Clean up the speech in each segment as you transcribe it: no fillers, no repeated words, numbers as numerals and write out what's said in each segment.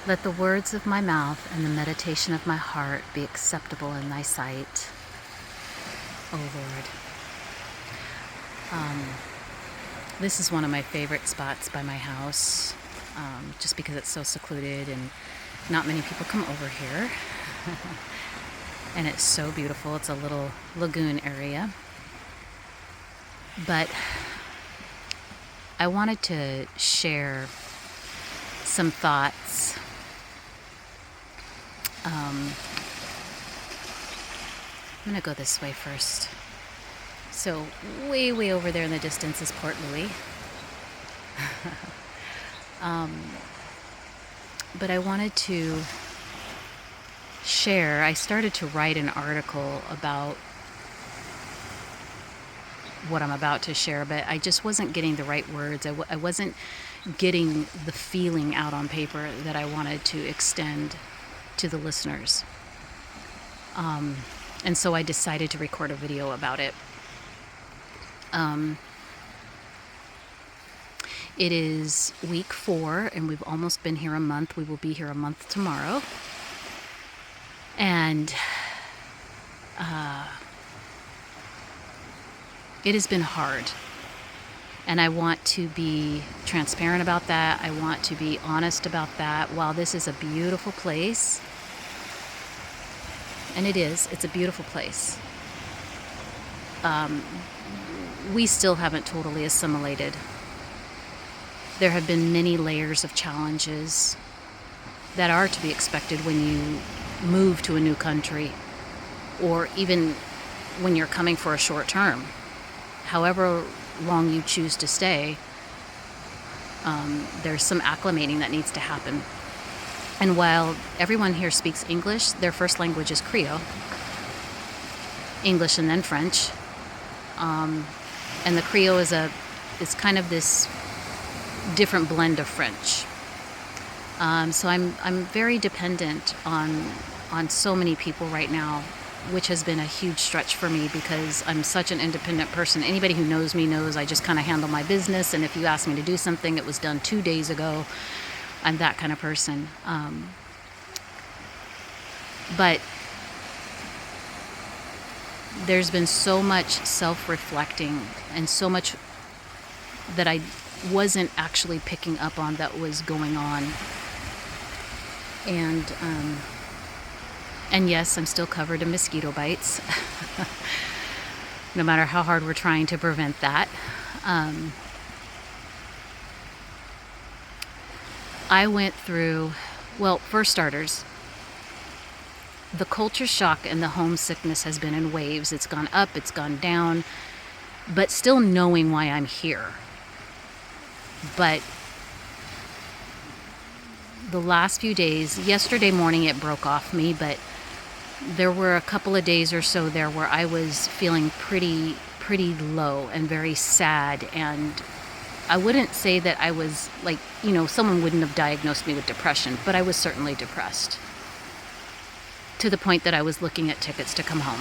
Let the words of my mouth and the meditation of my heart be acceptable in thy sight, O Lord. This is one of my favorite spots by my house, just because it's so secluded and not many people come over here. And it's so beautiful. It's a little lagoon area. But I wanted to share some thoughts. I'm going to go this way first. So way, way over there in the distance is Port Louis. But I wanted to share, I started to write an article about what I'm about to share, but I just wasn't getting the right words. I wasn't getting the feeling out on paper that I wanted to extend to the listeners. And so I decided to record a video about it. It is week 4, and we've almost been here a month. We will be here a month tomorrow. And it has been hard. And I want to be transparent about that. I want to be honest about that. While this is a beautiful place, and it's a beautiful place, we still haven't totally assimilated. There have been many layers of challenges that are to be expected when you move to a new country, or even when you're coming for a short term. However long you choose to stay, there's some acclimating that needs to happen. And while everyone here speaks English, their first language is Creole, English and then French. And the Creole is kind of this different blend of French. So I'm very dependent on so many people right now, which has been a huge stretch for me because I'm such an independent person. Anybody who knows me knows I just kind of handle my business, and if you ask me to do something, it was done 2 days ago. I'm that kind of person. But there's been so much self-reflecting and so much that I wasn't actually picking up on that was going on. And yes, I'm still covered in mosquito bites, no matter how hard we're trying to prevent that. I went through, well, for starters, the culture shock and the homesickness has been in waves. It's gone up, it's gone down, but still knowing why I'm here. But the last few days, yesterday morning it broke off me, but there were a couple of days or so there where I was feeling pretty low and very sad. And I wouldn't say that I was like, someone wouldn't have diagnosed me with depression, but I was certainly depressed, to the point that I was looking at tickets to come home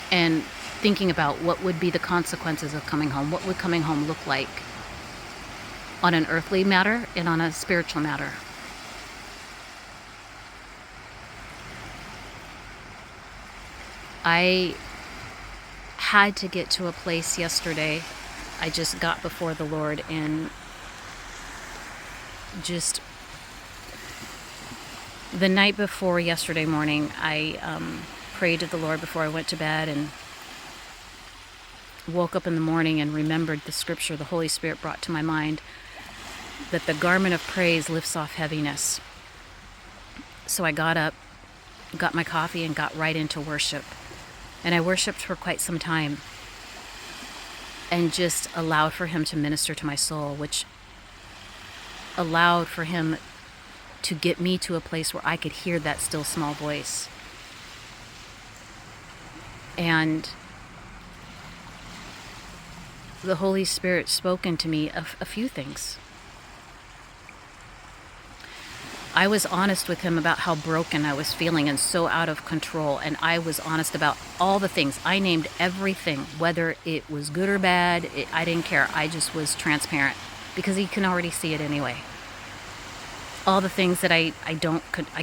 and thinking about what would be the consequences of coming home. What would coming home look like on an earthly matter and on a spiritual matter? I had to get to a place yesterday. I just got before the Lord and just the night before yesterday morning, I prayed to the Lord before I went to bed, and woke up in the morning and remembered the scripture the Holy Spirit brought to my mind, that the garment of praise lifts off heaviness. So I got up, got my coffee, and got right into worship. And I worshiped for quite some time and just allowed for him to minister to my soul, which allowed for him to get me to a place where I could hear that still small voice. And the Holy Spirit spoke into me of a few things. I was honest with him about how broken I was feeling and so out of control. And I was honest about all the things. I named everything, whether it was good or bad. I didn't care. I just was transparent because he can already see it anyway. all the things that I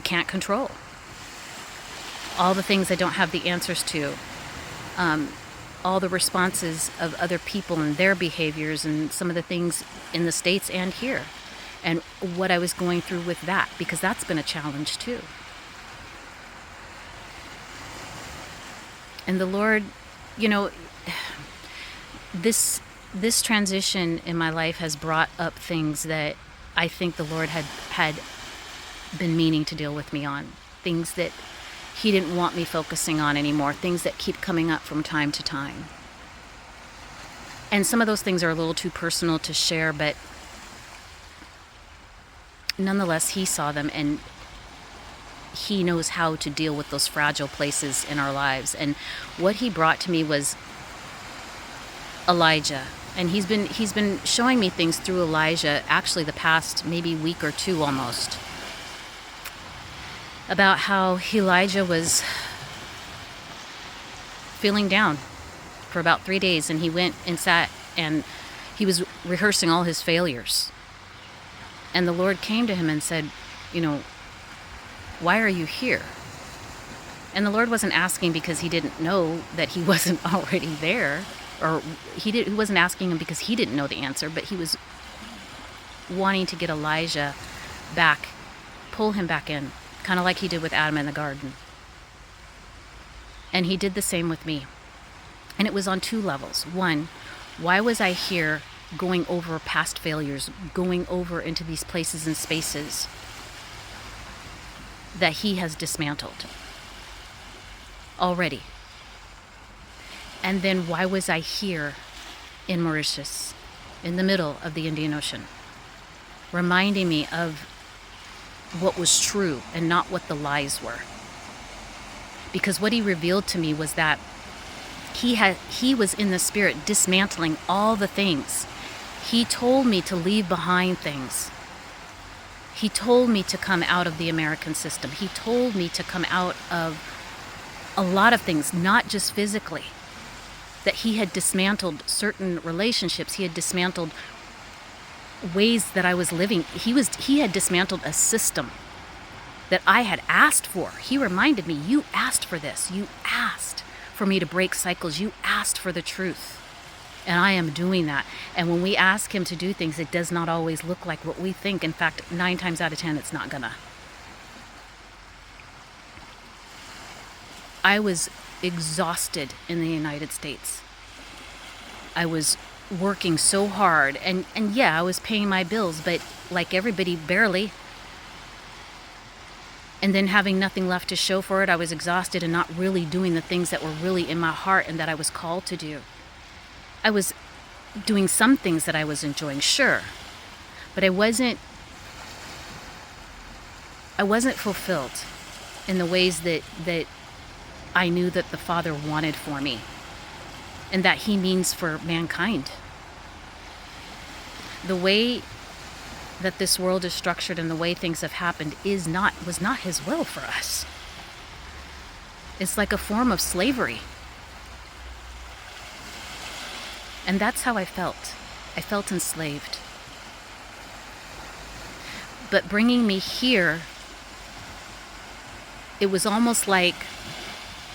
can't control, all the things I don't have the answers to, all the responses of other people and their behaviors and some of the things in the States and here, and what I was going through with that, because that's been a challenge too. And the Lord, this transition in my life has brought up things that I think the Lord had been meaning to deal with me on, things that He didn't want me focusing on anymore, things that keep coming up from time to time. And some of those things are a little too personal to share, but nonetheless, He saw them, and He knows how to deal with those fragile places in our lives. And what He brought to me was Elijah. And he's been showing me things through Elijah, actually the past maybe week or two almost, about how Elijah was feeling down for about 3 days, and he went and sat and he was rehearsing all his failures. And the Lord came to him and said, why are you here? And the Lord wasn't asking because He didn't know that he wasn't already there, or he wasn't asking him because he didn't know the answer, but He was wanting to get Elijah back, pull him back in, kind of like He did with Adam in the garden. And He did the same with me. And it was on two levels. One, why was I here going over past failures, going over into these places and spaces that He has dismantled already? And then why was I here in Mauritius, in the middle of the Indian Ocean, reminding me of what was true and not what the lies were? Because what He revealed to me was that He was in the Spirit dismantling all the things. He told me to leave behind things. He told me to come out of the American system. He told me to come out of a lot of things, not just physically. That He had dismantled certain relationships. He had dismantled ways that I was living. He had dismantled a system that I had asked for. He reminded me, you asked for this. You asked for me to break cycles. You asked for the truth. And I am doing that. And when we ask Him to do things, it does not always look like what we think. In fact, 9 times out of 10, it's not gonna. I was exhausted in the United States. I was working so hard, and yeah, I was paying my bills, but like everybody, barely. And then having nothing left to show for it, I was exhausted and not really doing the things that were really in my heart and that I was called to do. I was doing some things that I was enjoying, sure, but I wasn't fulfilled in the ways that I knew that the Father wanted for me and that He means for mankind. The way that this world is structured and the way things have happened was not His will for us. It's like a form of slavery. And that's how I felt. I felt enslaved. But bringing me here, it was almost like,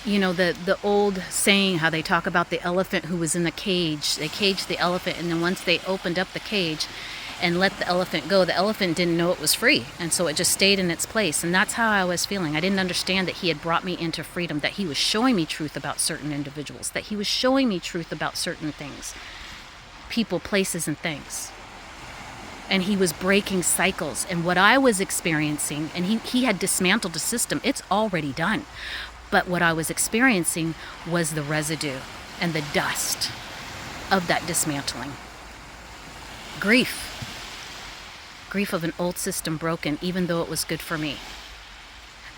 the old saying, how they talk about the elephant who was in the cage. They caged the elephant, and then once they opened up the cage and let the elephant go, the elephant didn't know it was free, and so it just stayed in its place. And that's how I was feeling. I didn't understand that He had brought me into freedom, that He was showing me truth about certain individuals, that He was showing me truth about certain things, people, places, and things. And He was breaking cycles. And what I was experiencing, and he had dismantled a system, it's already done. But what I was experiencing was the residue and the dust of that dismantling. Grief of an old system broken, even though it was good for me.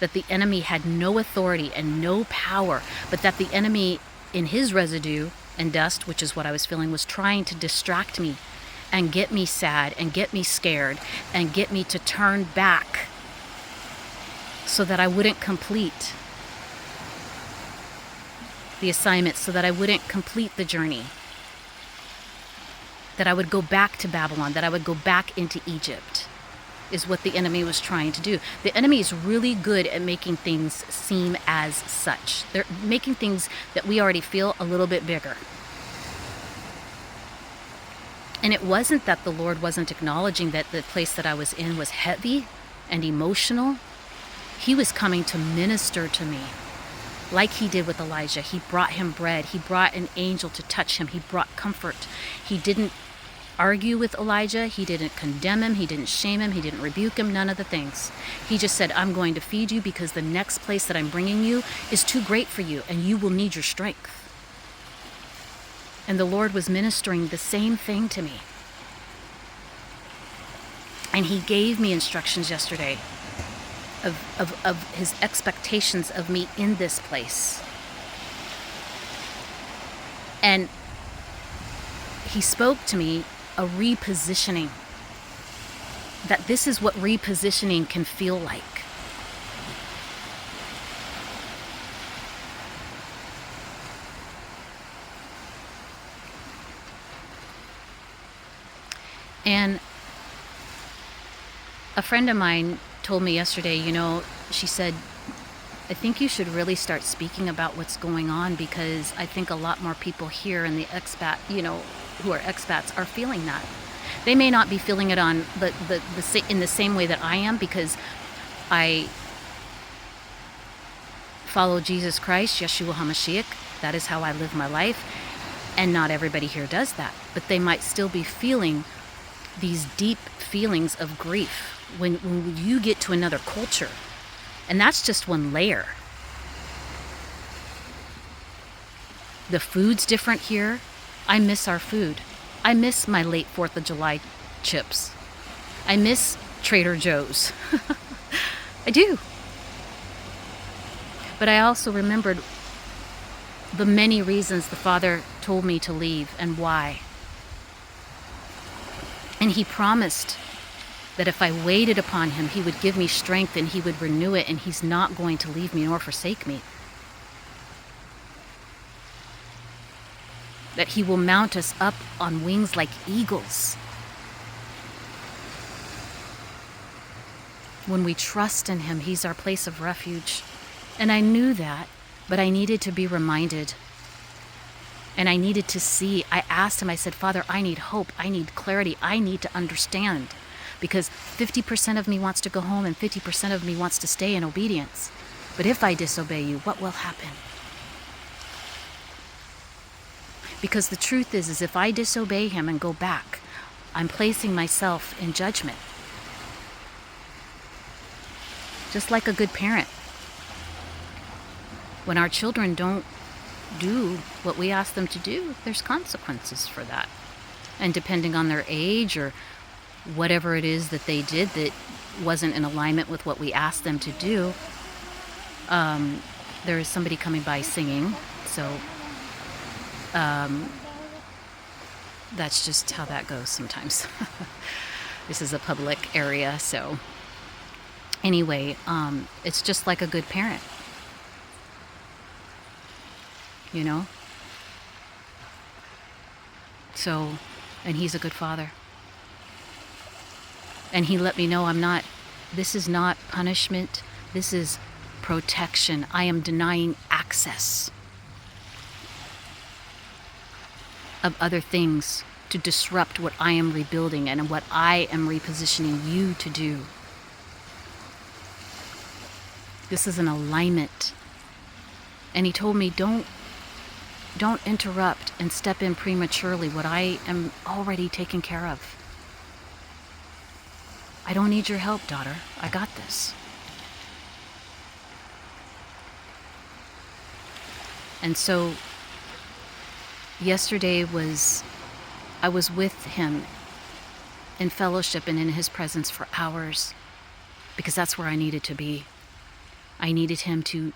That the enemy had no authority and no power, but that the enemy, in his residue and dust, which is what I was feeling, was trying to distract me and get me sad and get me scared and get me to turn back so that I wouldn't complete the assignment, so that I wouldn't complete the journey, that I would go back to Babylon, that I would go back into Egypt. is what the enemy was trying to do. The enemy is really good at making things seem as such. They're making things that we already feel a little bit bigger. And it wasn't that the Lord wasn't acknowledging that the place that I was in was heavy and emotional. He was coming to minister to me, like he did with Elijah. He brought him bread. He brought an angel to touch him. He brought comfort. He didn't argue with Elijah. He didn't condemn him. He didn't shame him. He didn't rebuke him. None of the things. He just said, I'm going to feed you because the next place that I'm bringing you is too great for you, and you will need your strength. And the Lord was ministering the same thing to me. And he gave me instructions yesterday of his expectations of me in this place. And he spoke to me a repositioning. That this is what repositioning can feel like. And a friend of mine told me yesterday, she said, I think you should really start speaking about what's going on, because I think a lot more people here in the expat, who are expats are feeling that. They may not be feeling it on in the same way that I am, because I follow Jesus Christ, Yeshua HaMashiach. That is how I live my life. And not everybody here does that. But they might still be feeling these deep feelings of grief when you get to another culture. And that's just one layer. The food's different here. I miss our food. I miss my late 4th of July chips. I miss Trader Joe's. I do. But I also remembered the many reasons the Father told me to leave and why. And he promised that if I waited upon him, he would give me strength and he would renew it, and he's not going to leave me nor forsake me. That he will mount us up on wings like eagles. When we trust in him, he's our place of refuge. And I knew that, but I needed to be reminded. And I needed to see. I asked him, I said, Father, I need hope. I need clarity. I need to understand. Because 50% of me wants to go home and 50% of me wants to stay in obedience. But if I disobey you, what will happen? Because the truth is if I disobey him and go back, I'm placing myself in judgment. Just like a good parent. When our children don't do what we ask them to do, there's consequences for that. And depending on their age or whatever it is that they did that wasn't in alignment with what we asked them to do, there is somebody coming by singing, so that's just how that goes sometimes. This is a public area, so anyway, it's just like a good parent. So, and he's a good father. And he let me know this is not punishment. This is protection. I am denying access of other things to disrupt what I am rebuilding and what I am repositioning you to do. This is an alignment. And he told me, don't interrupt and step in prematurely what I am already taking care of. I don't need your help, daughter. I got this. And so yesterday I was with him in fellowship and in his presence for hours, because that's where I needed to be. I needed him to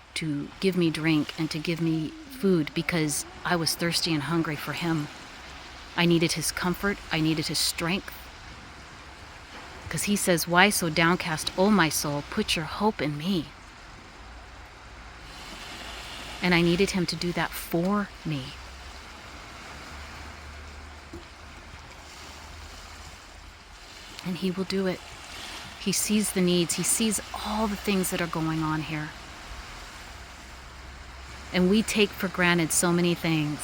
give me drink and to give me food, because I was thirsty and hungry for him. I needed his comfort. I needed his strength. Because he says, why so downcast, O my soul? Put your hope in me. And I needed him to do that for me. And he will do it. He sees the needs. He sees all the things that are going on here. And we take for granted so many things.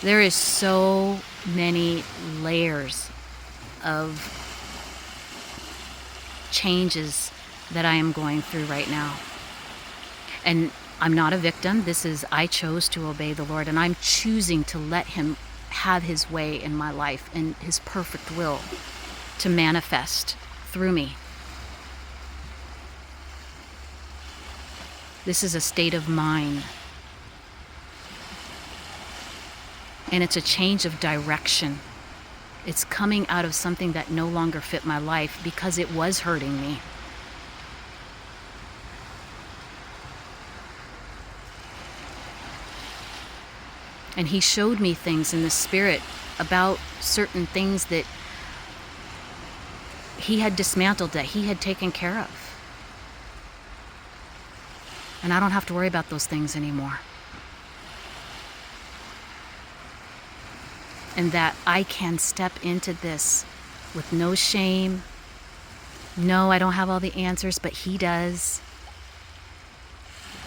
There is so many layers of changes that I am going through right now. And I'm not a victim. I chose to obey the Lord, and I'm choosing to let him have his way in my life and his perfect will to manifest through me. This is a state of mind. And it's a change of direction. It's coming out of something that no longer fit my life because it was hurting me. And he showed me things in the spirit about certain things that he had dismantled, that he had taken care of. And I don't have to worry about those things anymore. And that I can step into this with no shame. No, I don't have all the answers, but he does.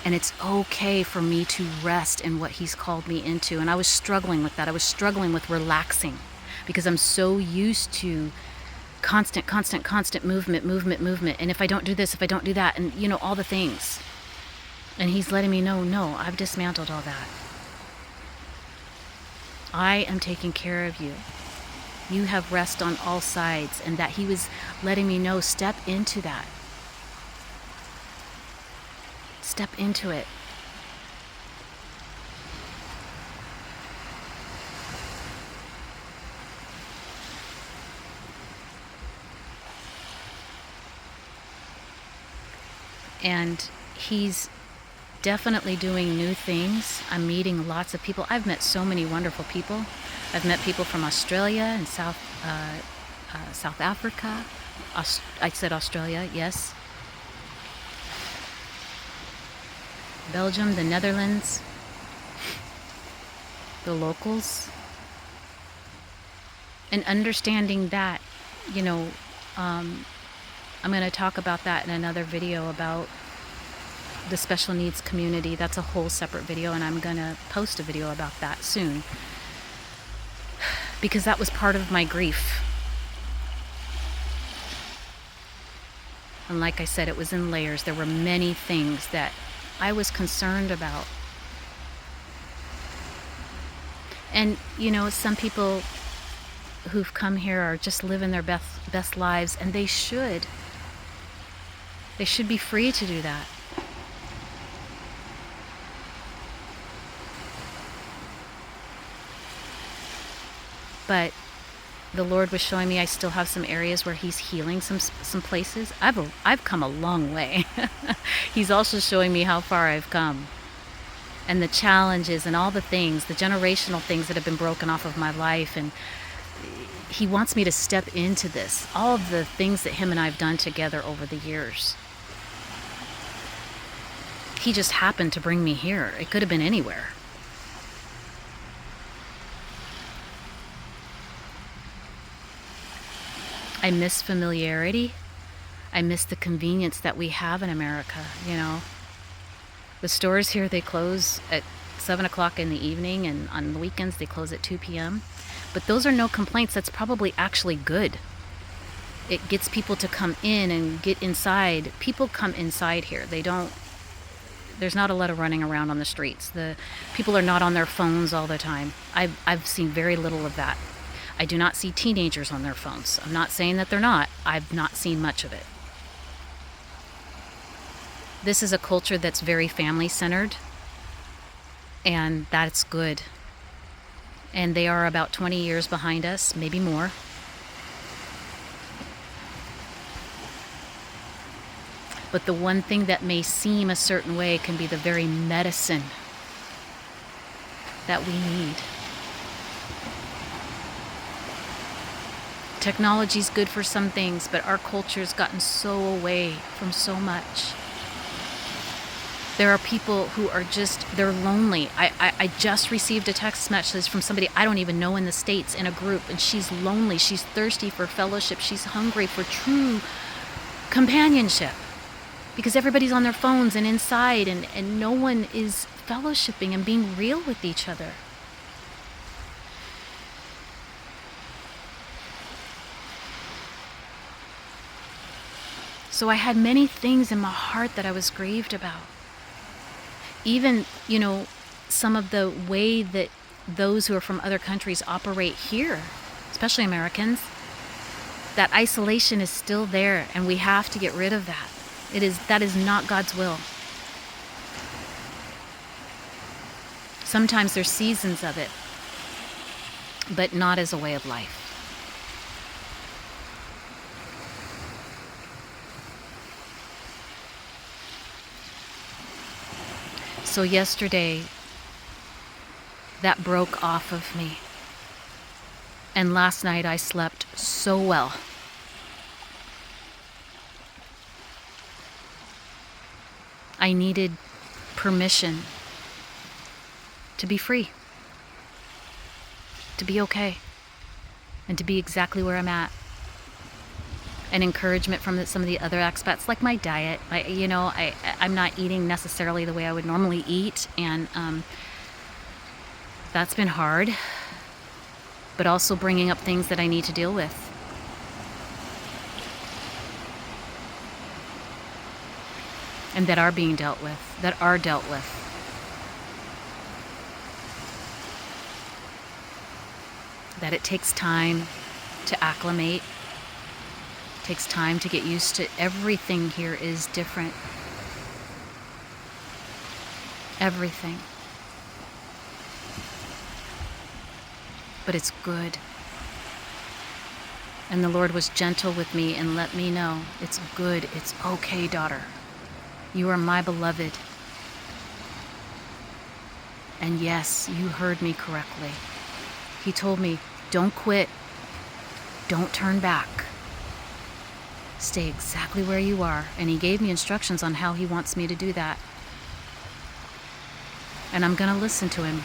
And it's okay for me to rest in what he's called me into. And I was struggling with that. I was struggling with relaxing because I'm so used to constant movement. And if I don't do this, if I don't do that, and all the things. And he's letting me know, no, I've dismantled all that. I am taking care of you. You have rest on all sides. And that he was letting me know, step into that. Step into it. And he's definitely doing new things. I'm meeting lots of people. I've met so many wonderful people. I've met people from Australia and South Africa. I said Australia, yes. Belgium, the Netherlands, the locals. And understanding that, I'm going to talk about that in another video about the special needs community. That's a whole separate video, and I'm going to post a video about that soon. Because that was part of my grief. And like I said, it was in layers. There were many things that I was concerned about. And, some people who've come here are just living their best lives, and they should. They should be free to do that. But the Lord was showing me I still have some areas where he's healing some places. I've come a long way. He's also showing me how far I've come. And the challenges and all the things, the generational things that have been broken off of my life. And he wants me to step into this. All of the things that him and I have done together over the years. He just happened to bring me here. It could have been anywhere. I miss familiarity. I miss the convenience that we have in America, The stores here, they close at 7 o'clock in the evening, and on the weekends they close at 2 p.m. But those are no complaints. That's probably actually good. It gets people to come in and get inside. People come inside here. There's not a lot of running around on the streets. The people are not on their phones all the time. I've seen very little of that. I do not see teenagers on their phones. I'm not saying that they're not. I've not seen much of it. This is a culture that's very family-centered, and that's good. And they are about 20 years behind us, maybe more. But the one thing that may seem a certain way can be the very medicine that we need. Technology's good for some things, but our culture's gotten so away from so much. There are people who are they're lonely. I just received a text message from somebody I don't even know in the States in a group, and she's lonely. She's thirsty for fellowship. She's hungry for true companionship because everybody's on their phones and inside, and no one is fellowshipping and being real with each other. So I had many things in my heart that I was grieved about. Even, some of the way that those who are from other countries operate here, especially Americans, that isolation is still there, and we have to get rid of that. That is not God's will. Sometimes there's seasons of it, but not as a way of life. So yesterday, that broke off of me. And last night I slept so well. I needed permission to be free, to be okay, and to be exactly where I'm at. And encouragement from some of the other aspects, like my diet. I'm not eating necessarily the way I would normally eat, and that's been hard. But also bringing up things that I need to deal with. And that are being dealt with, that are dealt with. That it takes time to acclimate. Takes time to get used to. Everything here is different. Everything. But it's good. And the Lord was gentle with me and let me know it's good. It's okay, daughter. You are my beloved. And yes, you heard me correctly. He told me, don't quit. Don't turn back. Stay exactly where you are. And he gave me instructions on how he wants me to do that. And I'm going to listen to him.